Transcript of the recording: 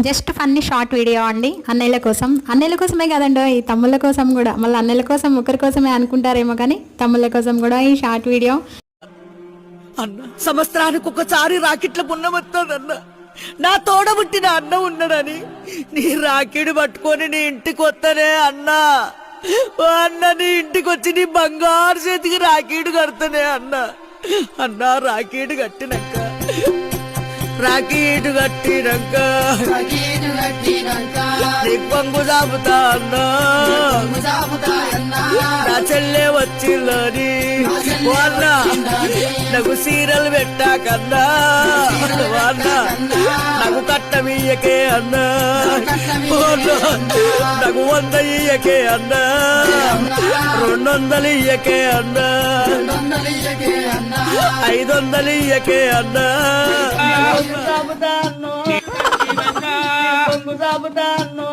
Just funny short video అండి, అన్నయ్యల కోసం. అన్నయ్యల కోసమే కదండో, ఈ తమ్ముళ్ళ కోసం కూడా. మళ్ళీ అన్నయ్యల కోసం ఒకరి కోసమే అనుకుంటారేమో కానీ తమ్ముళ్ళ కోసం కూడా ఈ షార్ట్ వీడియో. అన్న సంవత్సరానికి ఒకసారి రాకెట్ల పున్నమొస్తుందన్న. నా తోడబుట్టిన అన్న ఉన్నాడని నీ రాకెడు పట్టుకొని నీ ఇంటికి వస్తానే అన్నా. ఓ అన్న, నీ ఇంటికి వచ్చి నీ బంగారు చేతికి రాకీడు కడతానే అన్న. అన్న రాకీడు కట్టినాక నీకు పంగు చాపుతా అన్నా. నా చెల్లె వచ్చిందని వాళ్ళ నాకు సీరలు పెట్టాకన్నా. వాళ్ళ నాకు కట్టమియ్యకే అన్నా. నాకు 100 ఇయ్యకే అన్నా. 200 ఇయ్యకే అన్నా. 500 ఇయ్యకే అన్నా. సాబుతాను